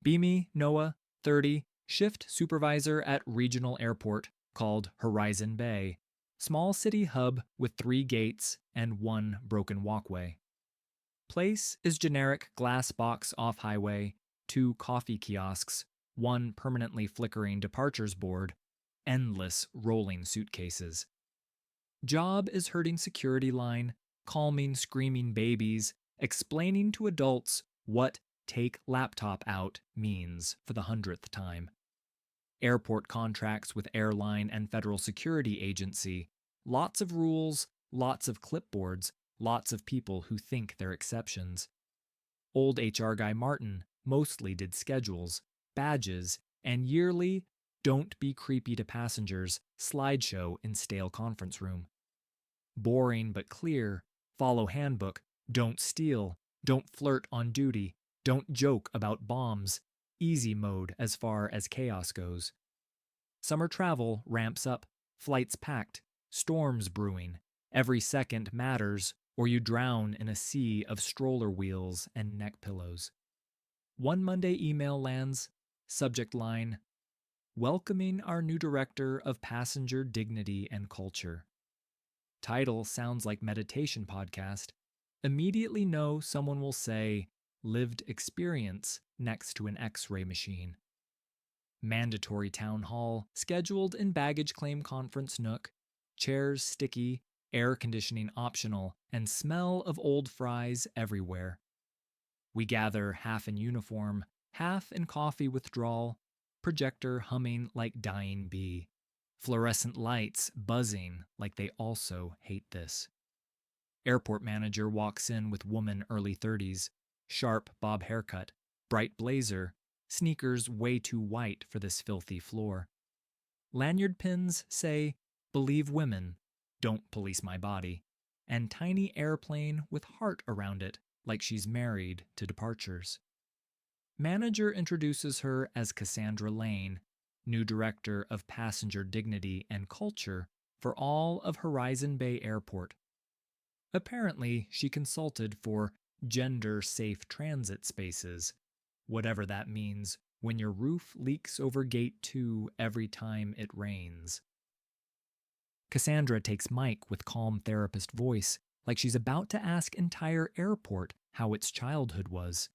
Beamy, Noah, 30, shift supervisor at regional airport called Horizon Bay, small city hub with 3 gates and 1 broken walkway. Place is generic glass box off highway, 2 coffee kiosks, 1 permanently flickering departures board, endless rolling suitcases. Job is herding security line, calming screaming babies, explaining to adults what take laptop out means for the 100th time. Airport contracts with airline and federal security agency, lots of rules, lots of clipboards, lots of people who think they're exceptions. Old HR guy Martin mostly did schedules, badges, and yearly "Don't be creepy to passengers" slideshow in stale conference room. Boring but clear, follow handbook, don't steal, don't flirt on duty, don't joke about bombs, easy mode as far as chaos goes. Summer travel ramps up, flights packed, storms brewing, every second matters or you drown in a sea of stroller wheels and neck pillows. One Monday email lands, subject line, "Welcoming our new director of passenger dignity and culture." Title sounds like meditation podcast. Immediately know someone will say, "lived experience" next to an X-ray machine. Mandatory town hall, scheduled in baggage claim conference nook, chairs sticky, air conditioning optional, and smell of old fries everywhere. We gather half in uniform, half in coffee withdrawal, projector humming like dying bee, fluorescent lights buzzing like they also hate this. Airport manager walks in with woman early 30s, sharp bob haircut, bright blazer, sneakers way too white for this filthy floor. Lanyard pins say, "Believe women, don't police my body," and tiny airplane with heart around it like she's married to departures. Manager introduces her as Cassandra Lane, new director of passenger dignity and culture for all of Horizon Bay Airport. Apparently, she consulted for gender-safe transit spaces, whatever that means when your roof leaks over Gate 2 every time it rains. Cassandra takes mic with calm therapist voice, like she's about to ask entire airport how its childhood was.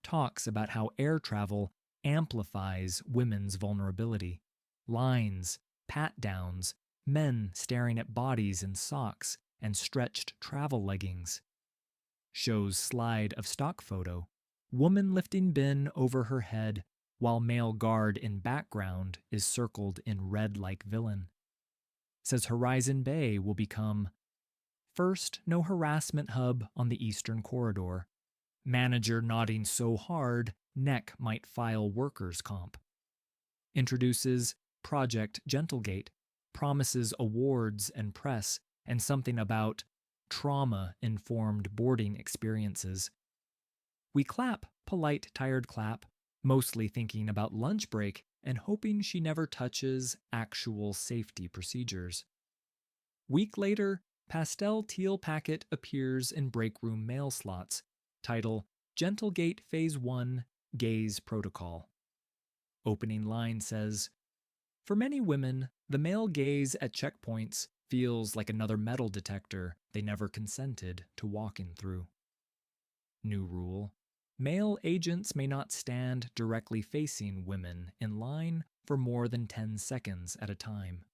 Talks about how air travel amplifies women's vulnerability. Lines, pat-downs, men staring at bodies in socks and stretched travel leggings. Shows slide of stock photo, woman lifting bin over her head while male guard in background is circled in red like villain. Says Horizon Bay will become first no harassment hub on the Eastern Corridor. Manager nodding so hard, neck might file workers' comp. Introduces Project Gentlegate, promises awards and press, and something about trauma-informed boarding experiences. We clap, polite, tired clap, mostly thinking about lunch break and hoping she never touches actual safety procedures. Week later, pastel teal packet appears in break room mail slots. Title, Gentlegate Phase 1, Gaze Protocol. Opening line says, "For many women, the male gaze at checkpoints feels like another metal detector they never consented to walking through." New rule, male agents may not stand directly facing women in line for more than 10 seconds at a time.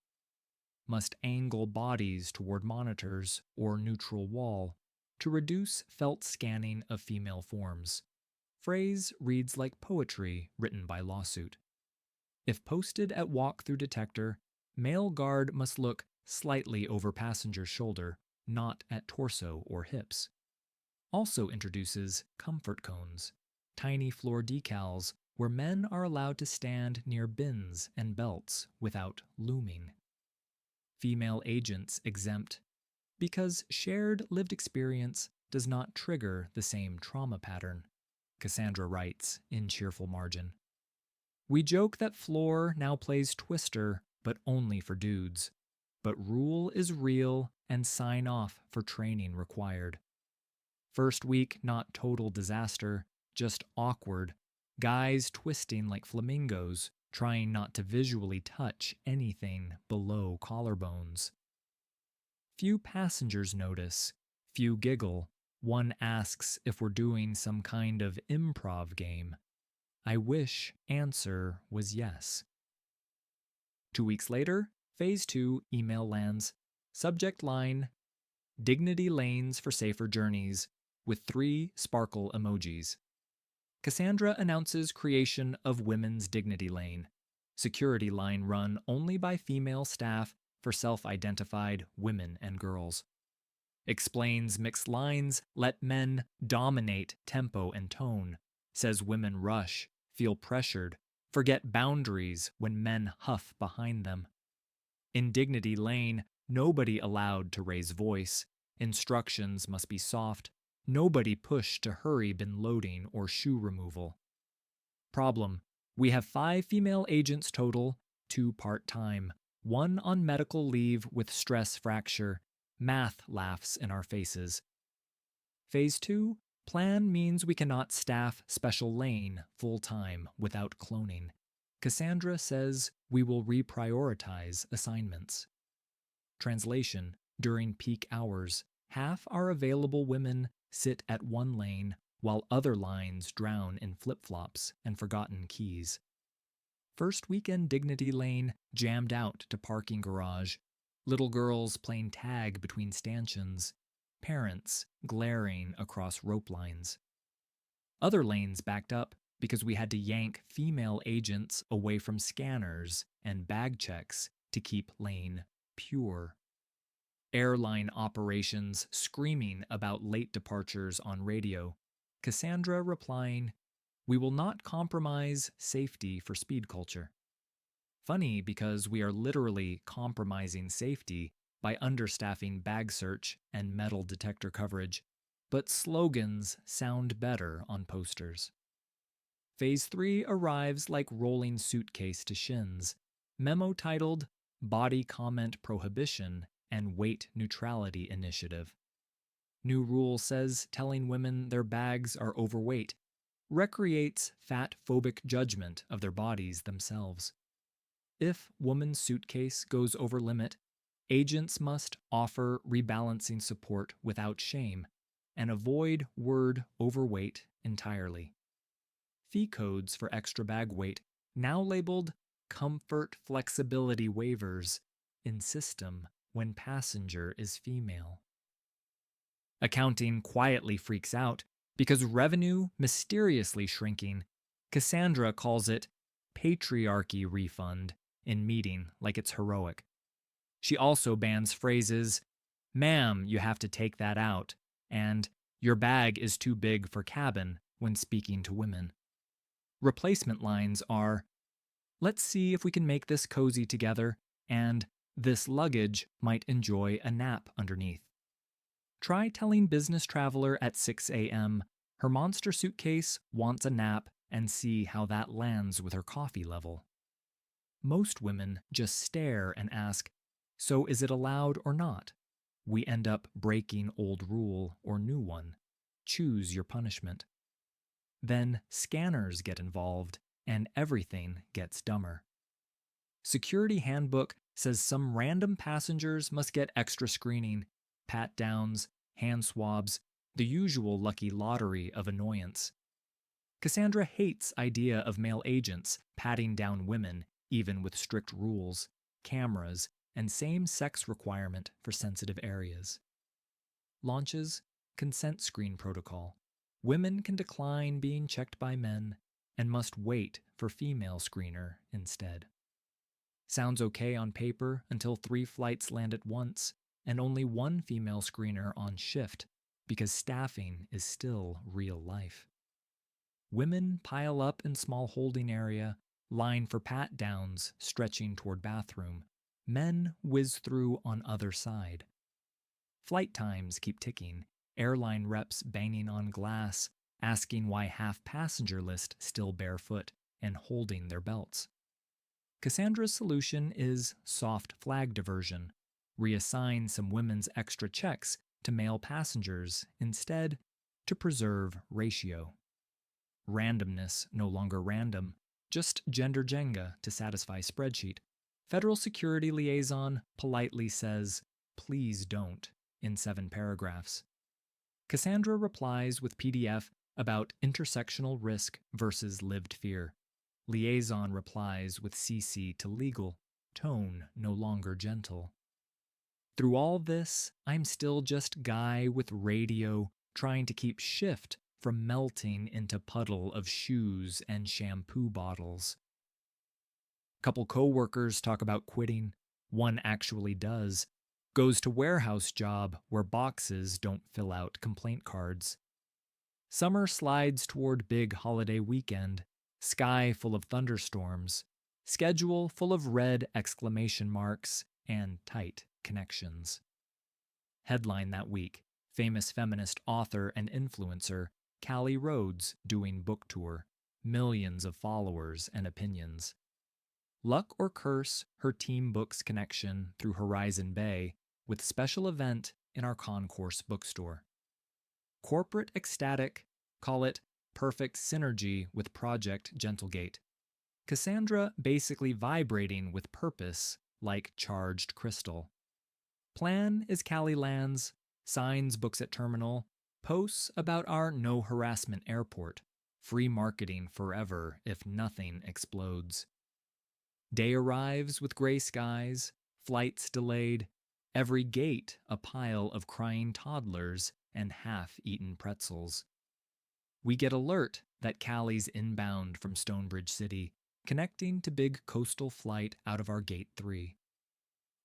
Must angle bodies toward monitors or neutral wall to reduce felt scanning of female forms. Phrase reads like poetry written by lawsuit. If posted at walk-through detector, male guard must look slightly over passenger's shoulder, not at torso or hips. Also introduces comfort cones, tiny floor decals where men are allowed to stand near bins and belts without looming. Female agents exempt because shared lived experience does not trigger the same trauma pattern, Cassandra writes in cheerful margin. We joke that floor now plays Twister, but only for dudes. But rule is real and sign off for training required. First week, not total disaster, just awkward, Guys twisting like flamingos, trying not to visually touch anything below collarbones. Few passengers notice, few giggle. One asks if we're doing some kind of improv game. I wish answer was yes. 2 weeks later, Phase 2 email lands. Subject line, Dignity Lanes for Safer Journeys, with 3 sparkle emojis. Cassandra announces creation of Women's Dignity Lane, security line run only by female staff for self-identified women and girls. Explains mixed lines let men dominate tempo and tone, says women rush, feel pressured, forget boundaries when men huff behind them. In Dignity Lane, nobody allowed to raise voice. Instructions must be soft. Nobody pushed to hurry bin loading or shoe removal. Problem: we have 5 female agents total, 2 part-time, 1 on medical leave with stress fracture. Math laughs in our faces. Phase 2, plan means we cannot staff special lane full-time without cloning. Cassandra says we will reprioritize assignments. Translation: during peak hours, half our available women sit at one lane while other lines drown in flip-flops and forgotten keys. First weekend Dignity Lane jammed out to parking garage. Little girls playing tag between stanchions. Parents glaring across rope lines. Other lanes backed up because we had to yank female agents away from scanners and bag checks to keep lane pure. Airline operations screaming about late departures on radio. Cassandra replying, "We will not compromise safety for speed culture." Funny because we are literally compromising safety by understaffing bag search and metal detector coverage, but slogans sound better on posters. Phase 3 arrives like rolling suitcase to shins. Memo titled Body Comment Prohibition and Weight Neutrality Initiative. New rule says telling women their bags are overweight recreates fat-phobic judgment of their bodies themselves. If woman's suitcase goes over limit, agents must offer rebalancing support without shame and avoid word overweight entirely. Fee codes for extra bag weight, now labeled comfort flexibility waivers, in system when passenger is female. Accounting quietly freaks out because revenue mysteriously shrinking. Cassandra calls it patriarchy refund in meeting like it's heroic. She also bans phrases, "Ma'am, you have to take that out," and "Your bag is too big for cabin" when speaking to women. Replacement lines are, "Let's see if we can make this cozy together," and "This luggage might enjoy a nap underneath." Try telling business traveler at 6 a.m. her monster suitcase wants a nap and see how that lands with her coffee level. Most women just stare and ask, "So is it allowed or not?" We end up breaking old rule or new one. Choose your punishment. Then scanners get involved and everything gets dumber. Security handbook says some random passengers must get extra screening, pat-downs, hand swabs, the usual lucky lottery of annoyance. Cassandra hates idea of male agents patting down women even with strict rules, cameras, and same-sex requirement for sensitive areas. Launches consent screen protocol. Women can decline being checked by men and must wait for female screener instead. Sounds okay on paper until 3 flights land at once and only 1 female screener on shift because staffing is still real life. Women pile up in small holding area, line for pat-downs stretching toward bathroom. Men whiz through on other side. Flight times keep ticking, airline reps banging on glass, asking why half passenger list still barefoot and holding their belts. Cassandra's solution is soft flag diversion. Reassign some women's extra checks to male passengers instead to preserve ratio. Randomness no longer random, just gender Jenga to satisfy spreadsheet. Federal Security Liaison politely says, "Please don't," in 7 paragraphs. Cassandra replies with PDF about intersectional risk versus lived fear. Liaison replies with CC to legal, tone no longer gentle. Through all this, I'm still just guy with radio trying to keep shift from melting into puddle of shoes and shampoo bottles. Couple co-workers talk about quitting. One actually does. Goes to warehouse job where boxes don't fill out complaint cards. Summer slides toward big holiday weekend. Sky full of thunderstorms. Schedule full of red exclamation marks and tight connections. Headline that week: famous feminist author and influencer Callie Rhodes doing book tour. Millions of followers and opinions. Luck or curse, her team books connection through Horizon Bay with special event in our concourse bookstore. Corporate ecstatic, call it perfect synergy with Project Gentlegate. Cassandra basically vibrating with purpose like charged crystal. Plan is Callie lands, signs books at terminal, posts about our no harassment airport, free marketing forever if nothing explodes. Day arrives with gray skies, flights delayed, every gate a pile of crying toddlers and half-eaten pretzels. We get alert that Callie's inbound from Stonebridge City, connecting to big coastal flight out of our Gate 3.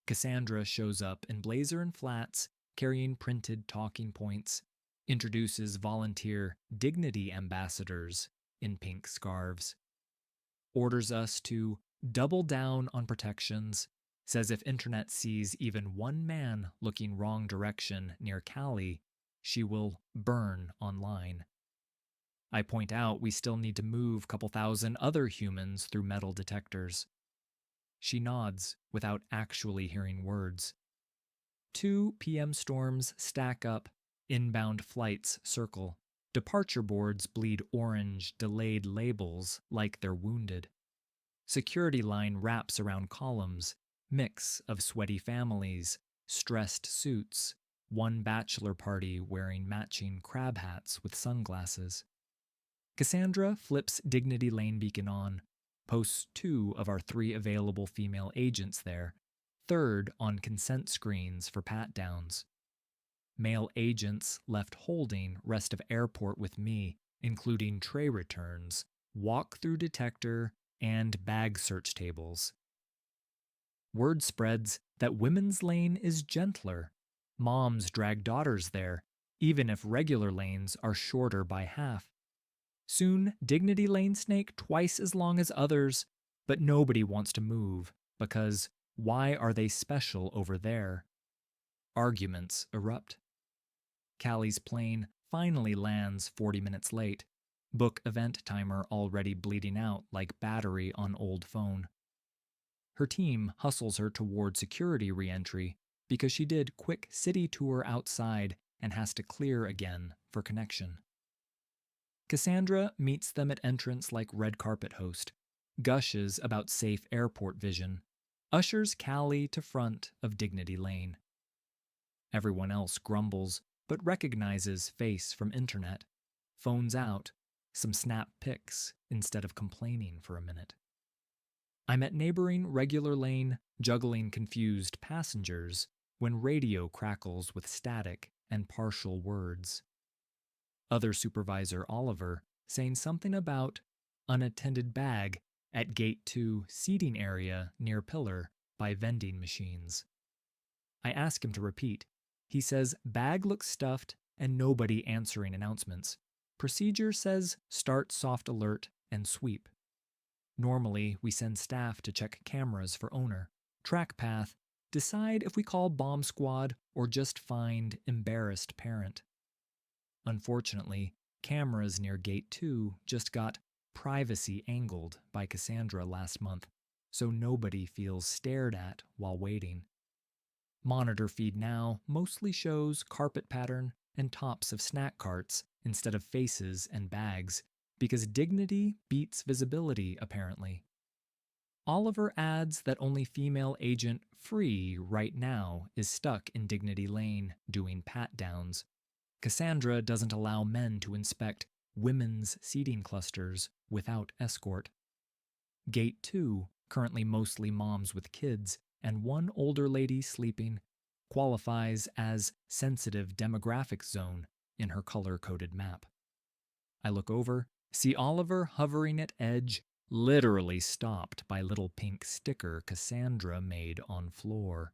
Cassandra shows up in blazer and flats, carrying printed talking points, introduces volunteer dignity ambassadors in pink scarves, orders us to double down on protections, says if internet sees even one man looking wrong direction near Callie, she will burn online. I point out we still need to move a couple thousand other humans through metal detectors. She nods without actually hearing words. 2 PM storms stack up, inbound flights circle. Departure boards bleed orange, delayed labels like they're wounded. Security line wraps around columns, mix of sweaty families, stressed suits, one bachelor party wearing matching crab hats with sunglasses. Cassandra flips Dignity Lane beacon on, posts 2 of our 3 available female agents there, 3rd on consent screens for pat-downs. Male agents left holding rest of airport with me, including tray returns, walk-through detector, and bag search tables. Word spreads that women's lane is gentler. Moms drag daughters there, even if regular lanes are shorter by half. Soon, Dignity Lane snake twice as long as others, but nobody wants to move because why are they special over there? Arguments erupt. Callie's plane finally lands 40 minutes late. Book event timer already bleeding out like battery on old phone. Her team hustles her toward security re-entry because she did quick city tour outside and has to clear again for connection. Cassandra meets them at entrance like red carpet host, gushes about safe airport vision, ushers Callie to front of Dignity Lane. Everyone else grumbles, but recognizes face from internet, phones out, some snap pics instead of complaining for a minute. I'm at neighboring regular lane, juggling confused passengers when radio crackles with static and partial words. Other supervisor Oliver saying something about unattended bag at Gate 2 seating area near pillar by vending machines. I ask him to repeat. He says bag looks stuffed and nobody answering announcements. Procedure says start soft alert and sweep. Normally, we send staff to check cameras for owner, track path, decide if we call bomb squad or just find embarrassed parent. Unfortunately, cameras near Gate 2 just got privacy angled by Cassandra last month, so nobody feels stared at while waiting. Monitor feed now mostly shows carpet pattern and tops of snack carts instead of faces and bags, because dignity beats visibility, apparently. Oliver adds that only female agent Free right now is stuck in Dignity Lane doing pat-downs. Cassandra doesn't allow men to inspect women's seating clusters without escort. Gate 2, currently mostly moms with kids and one older lady sleeping, qualifies as sensitive demographic zone in her color-coded map. I look over, see Oliver hovering at edge, literally stopped by little pink sticker Cassandra made on floor.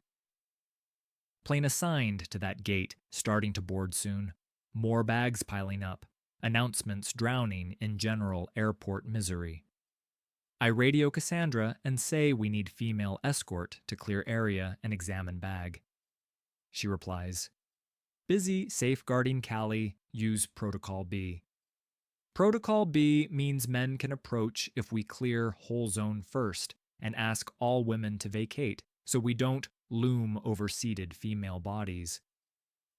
Plane assigned to that gate, starting to board soon. More bags piling up. Announcements drowning in general airport misery. I radio Cassandra and say we need female escort to clear area and examine bag. She replies, "Busy safeguarding Callie, use Protocol B." Protocol B means men can approach if we clear whole zone first and ask all women to vacate so we don't loom over seated female bodies.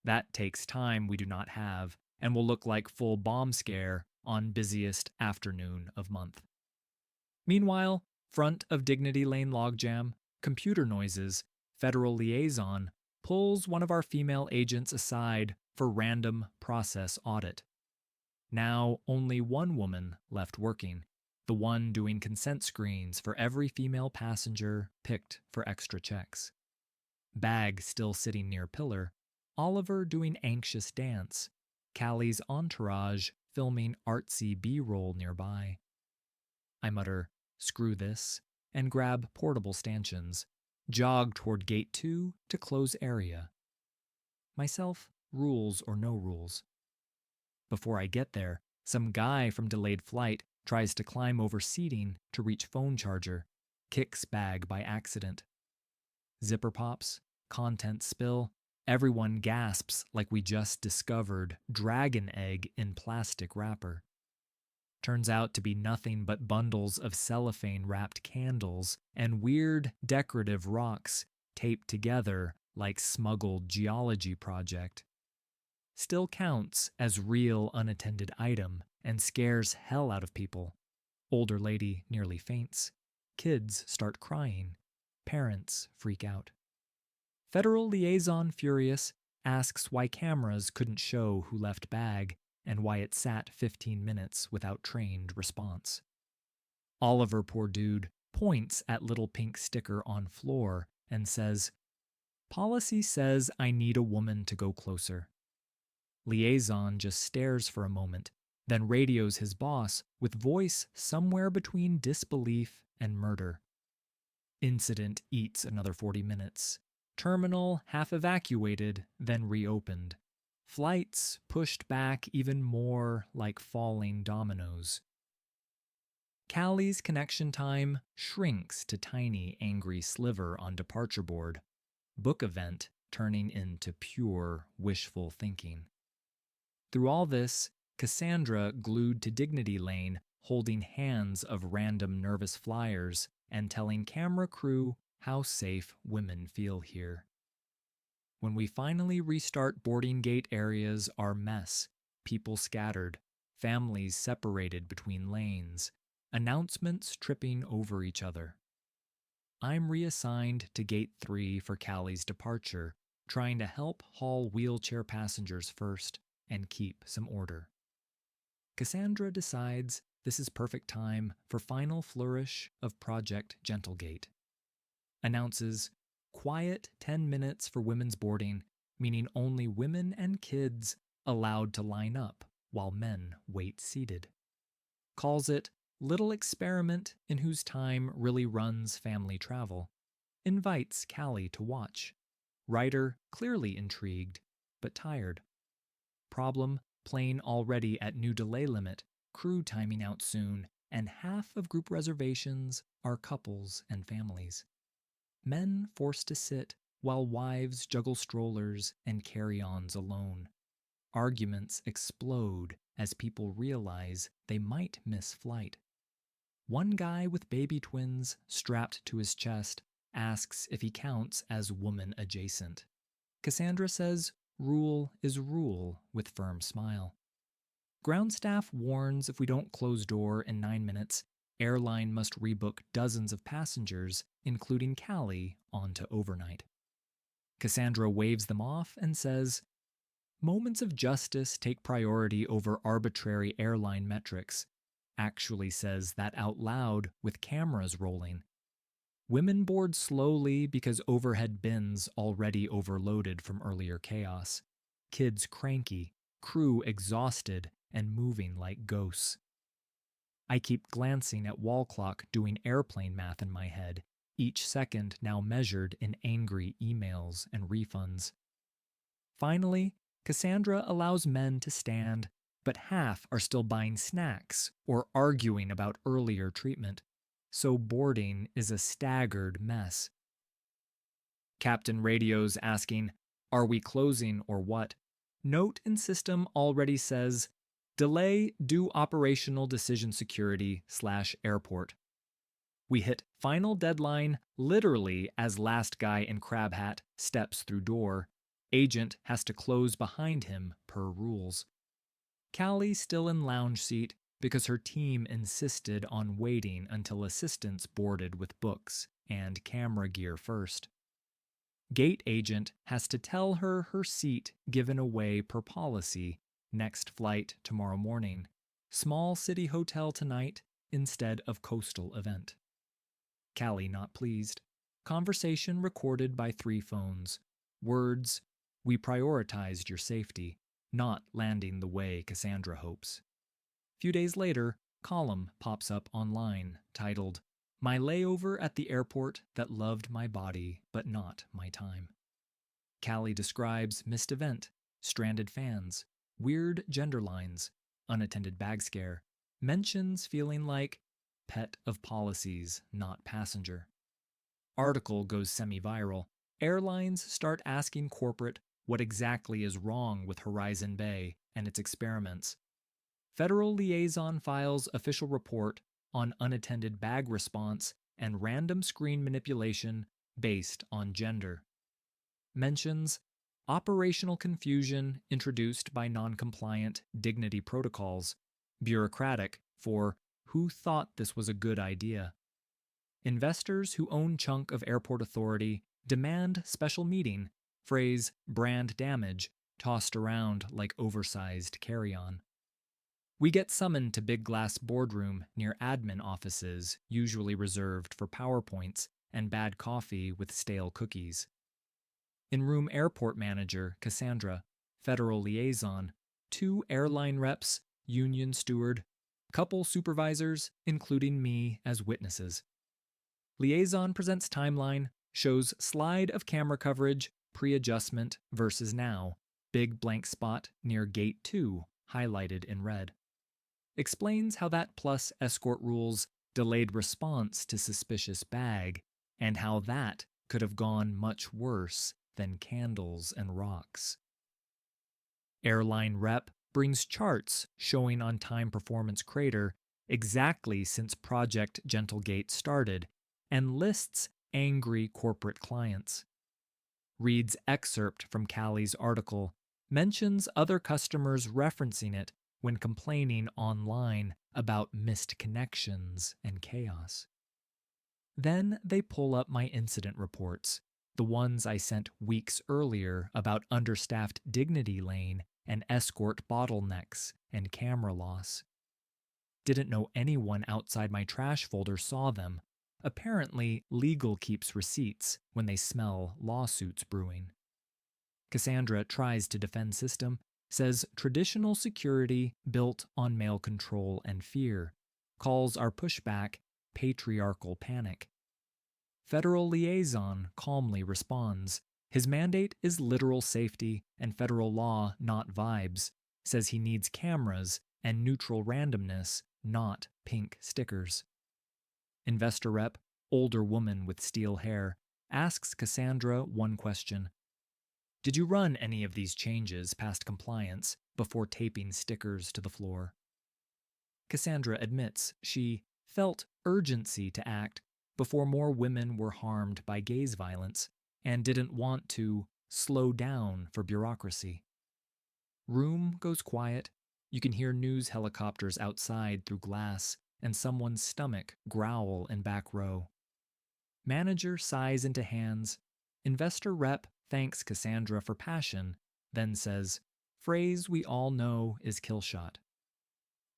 That takes time we do not have and will look like full bomb scare on busiest afternoon of month. Meanwhile, front of Dignity Lane logjam, computer noises, federal liaison pulls one of our female agents aside for random process audit. Now only one woman left working, the one doing consent screens for every female passenger picked for extra checks. Bag still sitting near pillar, Oliver doing anxious dance, Callie's entourage filming artsy B-roll nearby. I mutter, "Screw this," and grab portable stanchions, jog toward Gate 2 to close area. Myself, rules or no rules. Before I get there, some guy from delayed flight tries to climb over seating to reach phone charger, kicks bag by accident. Zipper pops, content spill, everyone gasps like we just discovered dragon egg in plastic wrapper. Turns out to be nothing but bundles of cellophane-wrapped candles and weird decorative rocks taped together like smuggled geology project. Still counts as real unattended item and scares hell out of people. Older lady nearly faints. Kids start crying. Parents freak out. Federal liaison furious asks why cameras couldn't show who left bag and why it sat 15 minutes without trained response. Oliver, poor dude, points at little pink sticker on floor and says, "Policy says I need a woman to go closer." Liaison just stares for a moment, then radios his boss with voice somewhere between disbelief and murder. Incident eats another 40 minutes. Terminal half evacuated, then reopened. Flights pushed back even more like falling dominoes. Callie's connection time shrinks to tiny angry sliver on departure board. Book event turning into pure wishful thinking. Through all this, Cassandra glued to Dignity Lane, holding hands of random nervous flyers and telling camera crew how safe women feel here. When we finally restart boarding gate areas, our mess, people scattered, families separated between lanes, announcements tripping over each other. I'm reassigned to Gate 3 for Callie's departure, trying to help haul wheelchair passengers first and keep some order. Cassandra decides this is perfect time for final flourish of Project Gentlegate. Announces quiet 10 minutes for women's boarding, meaning only women and kids allowed to line up while men wait seated. Calls it little experiment in whose time really runs family travel. Invites Callie to watch. Writer clearly intrigued, but tired. Problem, plane already at new delay limit, crew timing out soon, and half of group reservations are couples and families. Men forced to sit while wives juggle strollers and carry-ons alone. Arguments explode as people realize they might miss flight. One guy with baby twins strapped to his chest asks if he counts as woman adjacent. Cassandra says rule is rule with firm smile. Ground staff warns if we don't close door in 9 minutes, airline must rebook dozens of passengers, including Callie, onto overnight. Cassandra waves them off and says, "Moments of justice take priority over arbitrary airline metrics." Actually says that out loud with cameras rolling. Women board slowly because overhead bins already overloaded from earlier chaos. Kids cranky, crew exhausted, and moving like ghosts. I keep glancing at wall clock doing airplane math in my head, each second now measured in angry emails and refunds. Finally, Cassandra allows men to stand, but half are still buying snacks or arguing about earlier treatment, so boarding is a staggered mess. Captain radios asking, "Are we closing or what?" Note in system already says, "Delay due operational decision security/airport." We hit final deadline literally as last guy in crab hat steps through door. Agent has to close behind him per rules. Callie still in lounge seat because her team insisted on waiting until assistants boarded with books and camera gear first. Gate agent has to tell her her seat given away per policy, next flight tomorrow morning, small city hotel tonight instead of coastal event. Callie not pleased. Conversation recorded by 3 phones. Words, "We prioritized your safety," not landing the way Cassandra hopes. Few days later, column pops up online titled, "My layover at the airport that loved my body but not my time." Callie describes missed event, stranded fans, weird gender lines, unattended bag scare, mentions feeling like pet of policies, not passenger. Article goes semi-viral. Airlines start asking corporate what exactly is wrong with Horizon Bay and its experiments. Federal liaison files official report on unattended bag response and random screen manipulation based on gender. Mentions operational confusion introduced by non-compliant dignity protocols, bureaucratic for who thought this was a good idea. Investors who own chunk of airport authority demand special meeting, phrase brand damage tossed around like oversized carry-on. We get summoned to big glass boardroom near admin offices, usually reserved for PowerPoints and bad coffee with stale cookies. In room airport manager Cassandra, federal liaison, 2 airline reps, union steward, couple supervisors, including me as witnesses. Liaison presents timeline, shows slide of camera coverage, pre-adjustment versus now, big blank spot near gate 2, highlighted in red. Explains how that plus escort rules delayed response to suspicious bag, and how that could have gone much worse than candles and rocks. Airline rep brings charts showing on-time performance crater exactly since Project Gentlegate started, and lists angry corporate clients. Reads excerpt from Callie's article, mentions other customers referencing it when complaining online about missed connections and chaos. Then they pull up my incident reports, the ones I sent weeks earlier about understaffed dignity lane and escort bottlenecks and camera loss. Didn't know anyone outside my trash folder saw them. Apparently, legal keeps receipts when they smell lawsuits brewing. Cassandra tries to defend system, says traditional security built on male control and fear, calls our pushback patriarchal panic. Federal liaison calmly responds. His mandate is literal safety and federal law, not vibes, says he needs cameras and neutral randomness, not pink stickers. Investor rep, older woman with steel hair, asks Cassandra one question. Did you run any of these changes past compliance before taping stickers to the floor? Cassandra admits she felt urgency to act before more women were harmed by gaze violence and didn't want to slow down for bureaucracy. Room goes quiet, You can hear news helicopters outside through glass and someone's stomach growl in back row. Manager sighs into hands. Investor rep thanks Cassandra for passion, then says, phrase we all know is kill shot.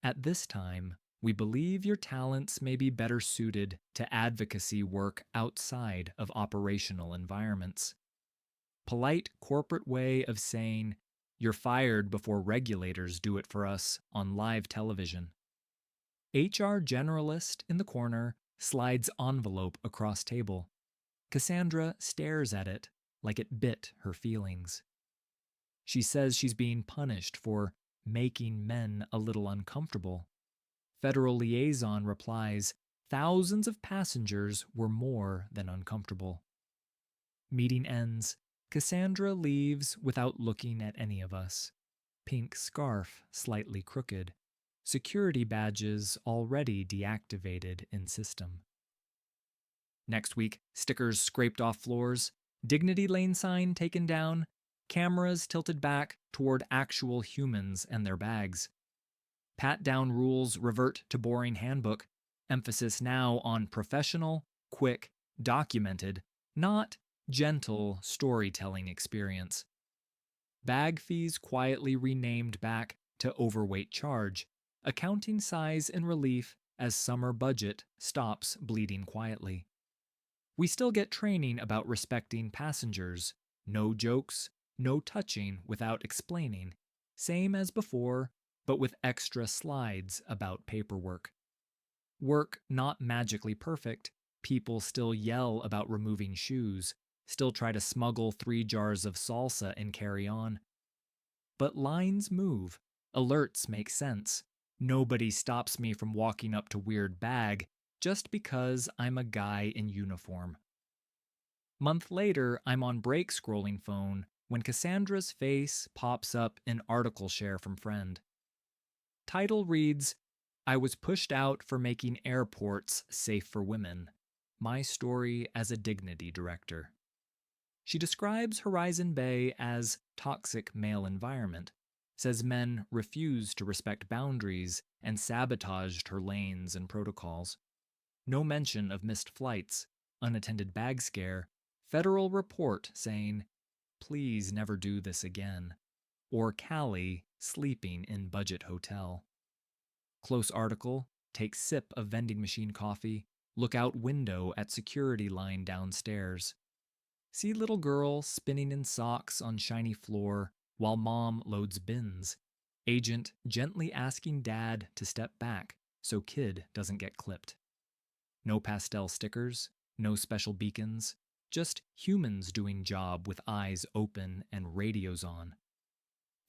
At this time, we believe your talents may be better suited to advocacy work outside of operational environments. Polite corporate way of saying, you're fired before regulators do it for us on live television. HR generalist in the corner slides envelope across table. Cassandra stares at it like it bit her feelings. She says she's being punished for making men a little uncomfortable. Federal liaison replies, thousands of passengers were more than uncomfortable. Meeting ends. Cassandra leaves without looking at any of us. Pink scarf slightly crooked. Security badges already deactivated in system. Next week, stickers scraped off floors, dignity lane sign taken down, cameras tilted back toward actual humans and their bags. Pat-down rules revert to boring handbook, emphasis now on professional, quick, documented, not gentle storytelling experience. Bag fees quietly renamed back to overweight charge, accounting sighs in relief as summer budget stops bleeding quietly. We still get training about respecting passengers, no jokes, no touching without explaining, same as before, but with extra slides about paperwork. Work not magically perfect, people still yell about removing shoes, still try to smuggle 3 jars of salsa and carry on. But lines move, alerts make sense. Nobody stops me from walking up to weird bag just because I'm a guy in uniform. Month later, I'm on break scrolling phone when Cassandra's face pops up in article share from friend. Title reads, I was pushed out for making airports safe for women. My story as a dignity director. She describes Horizon Bay as toxic male environment, says men refused to respect boundaries and sabotaged her lanes and protocols. No mention of missed flights, unattended bag scare, federal report saying, please never do this again, or Callie sleeping in budget hotel. Close article, take sip of vending machine coffee, look out window at security line downstairs. See little girl spinning in socks on shiny floor while mom loads bins. Agent gently asking dad to step back so kid doesn't get clipped. No pastel stickers, no special beacons, just humans doing job with eyes open and radios on.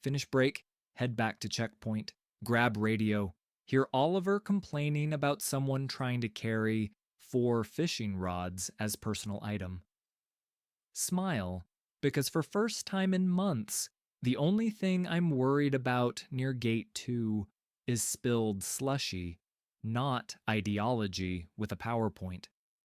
Finish break, head back to checkpoint, grab radio, hear Oliver complaining about someone trying to carry 4 fishing rods as personal item. Smile, because for first time in months, the only thing I'm worried about near Gate 2 is spilled slushy, not ideology with a PowerPoint.